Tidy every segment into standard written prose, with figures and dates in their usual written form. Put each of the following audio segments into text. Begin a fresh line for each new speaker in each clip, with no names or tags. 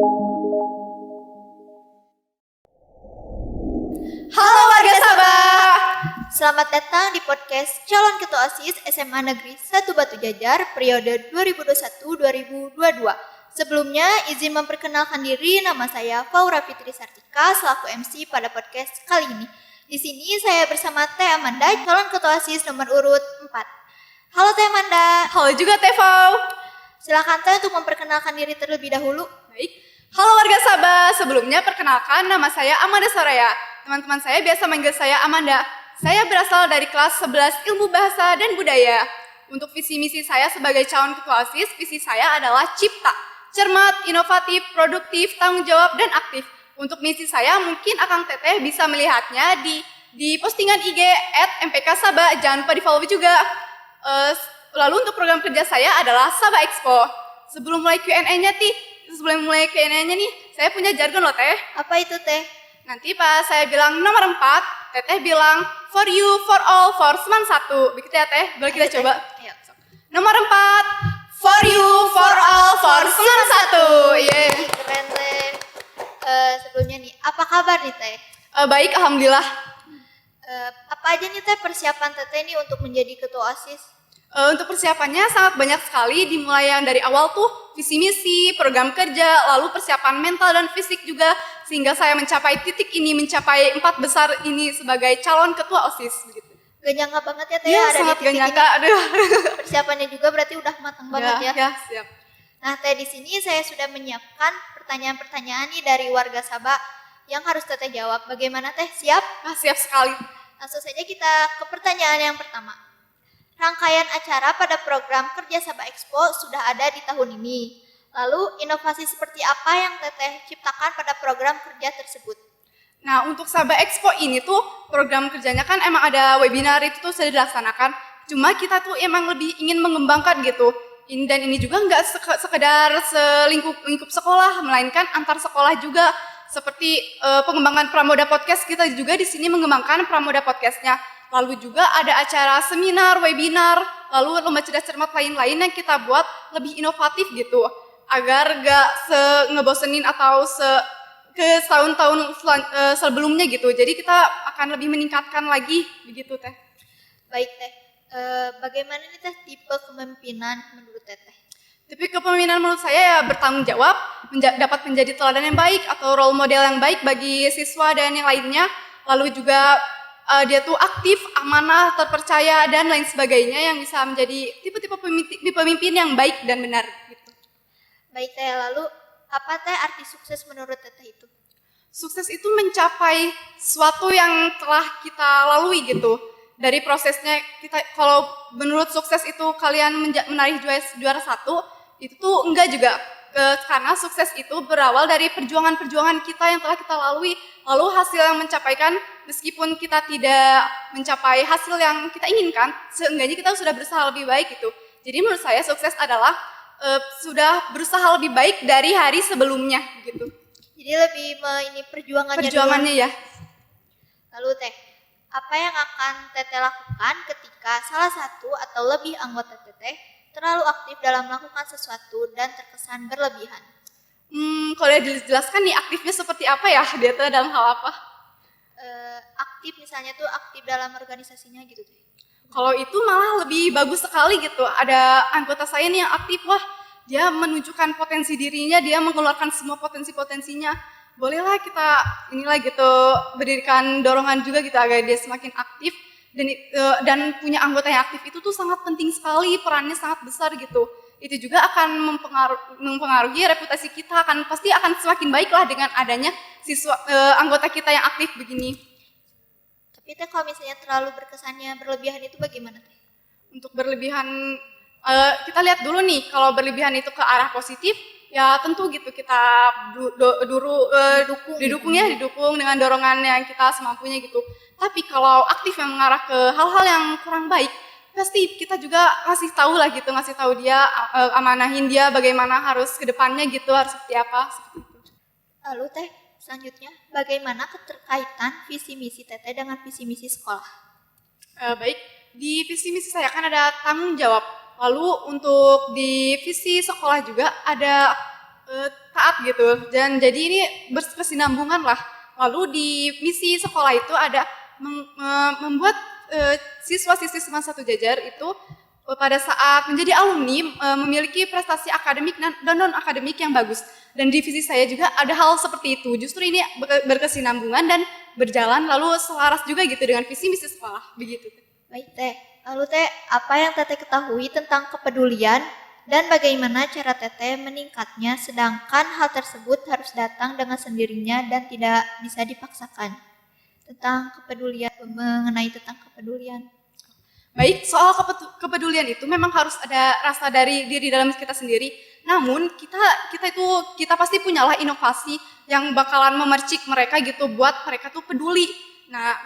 Halo warga Sabah.
Selamat datang di podcast Calon Ketua OSIS SMA Negeri 1 Batu Jajar periode 2021-2022. Sebelumnya, izin memperkenalkan diri, nama saya Faura Fitri Sartika selaku MC pada podcast kali ini. Di sini saya bersama Teh Amanda, calon Ketua OSIS nomor urut 4. Halo Teh Amanda.
Halo juga Teh Fau.
Silakan Teh untuk memperkenalkan diri terlebih dahulu.
Baik. Halo warga Sabah, sebelumnya perkenalkan nama saya Amanda Soraya. Teman-teman saya biasa manggil saya Amanda. Saya berasal dari kelas 11 Ilmu Bahasa dan Budaya. Untuk visi misi saya sebagai calon ketua OSIS, visi saya adalah cipta, cermat, inovatif, produktif, tanggung jawab, dan aktif. Untuk misi saya mungkin Akang Teteh bisa melihatnya di postingan IG @mpksabah, jangan lupa di follow juga. Lalu untuk program kerja saya adalah Sabah Expo. Sebelum mulai Q&A-nya nih, saya punya jargon loh Teh.
Apa itu Teh?
Nanti pas saya bilang nomor 4, Teteh bilang for you, for all, for seman 1. Begitu ya Teh, boleh kita coba?
Ayo.
Nomor 4, for you, for all, for seman 1. Yeah.
Keren Teh. Sebelumnya nih, apa kabar nih Teh?
Baik, Alhamdulillah.
Apa aja nih Teh persiapan Teteh nih untuk menjadi ketua OSIS?
Untuk persiapannya sangat banyak sekali, dimulai yang dari awal tuh visi misi, program kerja, lalu persiapan mental dan fisik juga, sehingga saya mencapai titik ini, mencapai 4 besar ini sebagai calon ketua OSIS. Begitu.
Gak nyangka banget ya Teh
Ya,
ada
sangat
di
gak
titik
nyangka,
ini.
aduh.
Persiapannya juga berarti udah matang banget ya.
Ya, siap.
Nah Teh, di sini saya sudah menyiapkan pertanyaan-pertanyaan nih dari warga Sabah yang harus Teteh jawab. Bagaimana Teh? Siap?
Siap sekali.
Langsung saja kita ke pertanyaan yang pertama. Rangkaian acara pada program Kerja Sabah Expo sudah ada di tahun ini. Lalu, inovasi seperti apa yang Teteh ciptakan pada program kerja tersebut?
Nah, untuk Sabah Expo ini tuh program kerjanya kan emang ada webinar itu tuh sudah dilaksanakan. Cuma kita tuh emang lebih ingin mengembangkan gitu. Dan ini juga nggak sekedar selingkup sekolah, melainkan antar sekolah juga. Seperti pengembangan Pramoda Podcast, kita juga di sini mengembangkan Pramoda Podcastnya. Lalu juga ada acara seminar, webinar, lalu lomba cerdas cermat lain-lain yang kita buat lebih inovatif gitu, agar gak ngebosenin atau ke tahun-tahun sebelumnya gitu. Jadi kita akan lebih meningkatkan lagi begitu Teh.
Baik Teh, bagaimana nih Teh tipe kepemimpinan menurut Teteh?
Tipe kepemimpinan menurut saya ya bertanggung jawab, dapat menjadi teladan yang baik atau role model yang baik bagi siswa dan yang lainnya. Lalu juga dia tuh aktif, amanah, terpercaya, dan lain sebagainya yang bisa menjadi tipe-tipe pemimpin yang baik dan benar. Gitu.
Baik Teh, lalu apa Teh arti sukses menurut Teteh itu?
Sukses itu mencapai sesuatu yang telah kita lalui gitu. Dari prosesnya kita, kalau menurut sukses itu kalian menarik juara 1, itu tuh enggak juga. Karena sukses itu berawal dari perjuangan-perjuangan kita yang telah kita lalui, lalu hasil yang mencapaikan, meskipun kita tidak mencapai hasil yang kita inginkan, seenggaknya kita sudah berusaha lebih baik gitu. Jadi menurut saya sukses adalah sudah berusaha lebih baik dari hari sebelumnya gitu.
Jadi lebih ini perjuangannya
ya.
Lalu Teh, apa yang akan Teteh lakukan ketika salah satu atau lebih anggota Teteh terlalu aktif dalam melakukan sesuatu dan terkesan berlebihan?
Kalau dijelaskan nih aktifnya seperti apa ya? Dia tuh dalam hal apa?
Aktif misalnya tuh aktif dalam organisasinya gitu Teh.
Kalau itu malah lebih bagus sekali gitu. Ada anggota saya nih yang aktif, wah dia menunjukkan potensi dirinya, dia mengeluarkan semua potensi-potensinya. Bolehlah kita inilah gitu berdirikan dorongan juga gitu agar dia semakin aktif. Dan punya anggota yang aktif itu tuh sangat penting sekali, perannya sangat besar gitu. Itu juga akan mempengaruhi reputasi kita, pasti akan semakin baik lah dengan adanya anggota kita yang aktif begini.
Tapi Teh kalau misalnya terlalu berkesannya berlebihan itu bagaimana Teh?
Untuk berlebihan, kita lihat dulu nih, kalau berlebihan itu ke arah positif, ya tentu gitu kita didukung dengan dorongan yang kita semampunya gitu. Tapi kalau aktif yang mengarah ke hal-hal yang kurang baik, pasti kita juga ngasih tahu dia, amanahin dia bagaimana harus ke depannya gitu, harus seperti apa, seperti itu.
Lalu Teh, selanjutnya bagaimana keterkaitan visi misi Teteh dengan visi misi sekolah?
Baik, di visi misi saya kan ada tanggung jawab. Lalu untuk di visi sekolah juga ada taat gitu. Dan jadi ini berkesinambungan lah. Lalu di misi sekolah itu ada membuat siswa-siswi semua satu jajar itu pada saat menjadi alumni memiliki prestasi akademik dan non-akademik yang bagus. Dan divisi saya juga ada hal seperti itu. Justru ini berkesinambungan dan berjalan lalu selaras juga gitu dengan visi misi sekolah. Begitu.
Baik Teh, lalu Teh, apa yang Teteh ketahui tentang kepedulian dan bagaimana cara Teteh meningkatnya sedangkan hal tersebut harus datang dengan sendirinya dan tidak bisa dipaksakan? Tentang kepedulian, mengenai tentang kepedulian.
Baik, soal kepedulian itu memang harus ada rasa dari diri dalam kita sendiri. Namun kita pasti punyalah inovasi yang bakalan memercik mereka gitu buat mereka tuh peduli. Nah,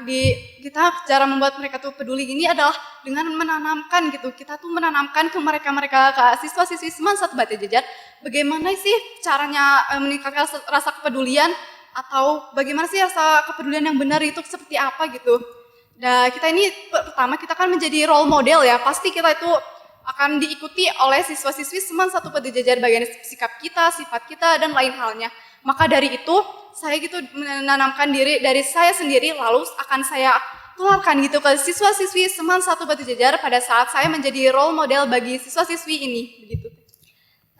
kita cara membuat mereka tuh peduli ini adalah dengan menanamkan gitu. Kita tuh menanamkan ke mereka ke siswa-siswi semua satu batu jajar bagaimana sih caranya meningkatkan rasa kepedulian atau bagaimana sih rasa kepedulian yang benar itu seperti apa gitu. Nah, kita ini pertama kita kan menjadi role model ya. Pasti kita itu akan diikuti oleh siswa-siswi semua satu batu jajar bagian sikap kita, sifat kita dan lain halnya. Maka dari itu saya gitu menanamkan diri dari saya sendiri lalu akan saya tularkan gitu ke siswa-siswi semua satu batu jajar pada saat saya menjadi role model bagi siswa-siswi ini begitu.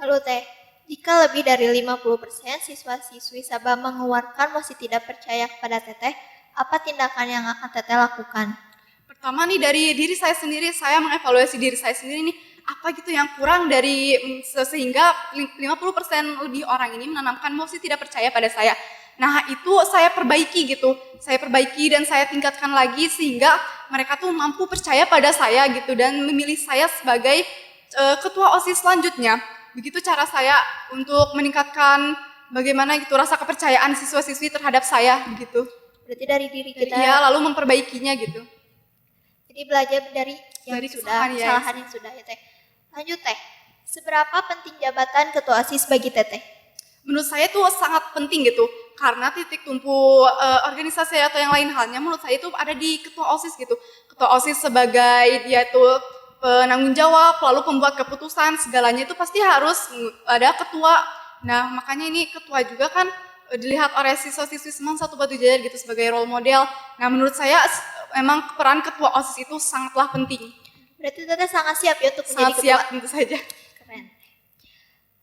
Lalu Teh, jika lebih dari 50% siswa-siswi Sabah mengeluarkan masih tidak percaya kepada Teteh, apa tindakan yang akan Teteh lakukan?
Pertama nih dari diri saya sendiri, saya mengevaluasi diri saya sendiri nih, apa gitu yang kurang dari sehingga 50% lebih orang ini menanamkan emosi tidak percaya pada saya. Nah itu saya perbaiki gitu, saya perbaiki dan saya tingkatkan lagi sehingga mereka tuh mampu percaya pada saya gitu dan memilih saya sebagai ketua OSIS selanjutnya. Begitu cara saya untuk meningkatkan bagaimana gitu rasa kepercayaan siswa-siswi terhadap saya begitu.
Berarti dari diri kita.
Iya, lalu memperbaikinya gitu.
Jadi belajar dari yang sudah, kesalahan yang sudah ya Teh. Lanjut Teh, seberapa penting jabatan ketua OSIS bagi Teteh?
Menurut saya itu sangat penting gitu, karena titik tumpu organisasi atau yang lain halnya menurut saya itu ada di ketua OSIS gitu. Ketua OSIS sebagai dia itu penanggung jawab, lalu pembuat keputusan, segalanya itu pasti harus ada ketua. Nah makanya ini ketua juga kan dilihat oleh siswa-siswi semua satu batu jajar gitu sebagai role model. Nah menurut saya memang peran ketua OSIS itu sangatlah penting.
Berarti Teteh sangat siap ya untuk menjadi ketua?
Sangat siap tentu saja.
Keren.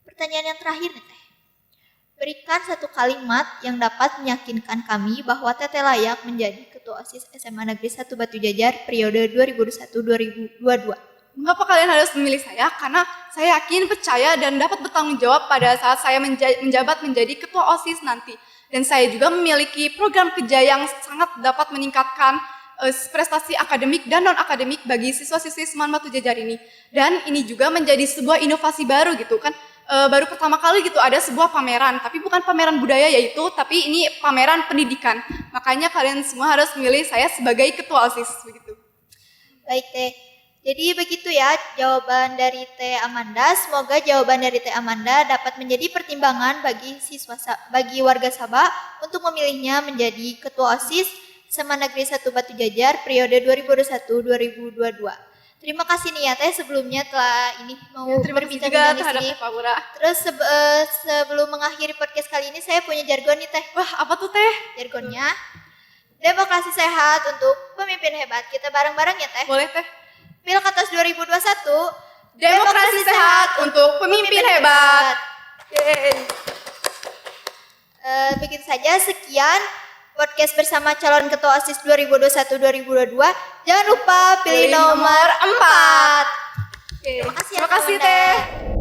Pertanyaan yang terakhir nih Teh. Berikan satu kalimat yang dapat meyakinkan kami bahwa Teteh layak menjadi ketua OSIS SMA Negeri 1 Batu Jajar periode 2021-2022.
Mengapa kalian harus memilih saya? Karena saya yakin, percaya, dan dapat bertanggung jawab pada saat saya menjabat menjadi ketua OSIS nanti. Dan saya juga memiliki program kerja yang sangat dapat meningkatkan prestasi akademik dan non-akademik bagi siswa-siswi Seman Batu Jajar ini. Dan ini juga menjadi sebuah inovasi baru gitu kan. Baru pertama kali gitu ada sebuah pameran, tapi bukan pameran budaya yaitu, tapi ini pameran pendidikan. Makanya kalian semua harus memilih saya sebagai ketua OSIS begitu.
Baik Teh. Jadi begitu ya jawaban dari Teh Amanda. Semoga jawaban dari Teh Amanda dapat menjadi pertimbangan bagi warga Sabah untuk memilihnya menjadi ketua OSIS SMA Negeri 1 Batu Jajar periode 2021-2022. Terima kasih nih ya Teh sebelumnya telah ini mau berbincang-bincang di sini. Terus sebelum mengakhiri podcast kali ini saya punya jargon nih Teh.
Wah, apa tuh Teh?
Jargonnya demokrasi sehat untuk pemimpin hebat. Kita bareng-bareng ya Teh.
Boleh Teh.
Pilkatas 2021,
demokrasi sehat untuk pemimpin hebat. Yeay.
Begitu saja, sekian podcast bersama calon ketua OSIS 2021-2022. Jangan lupa pilih nomor 4.
Terima kasih
Terima kasih Teh.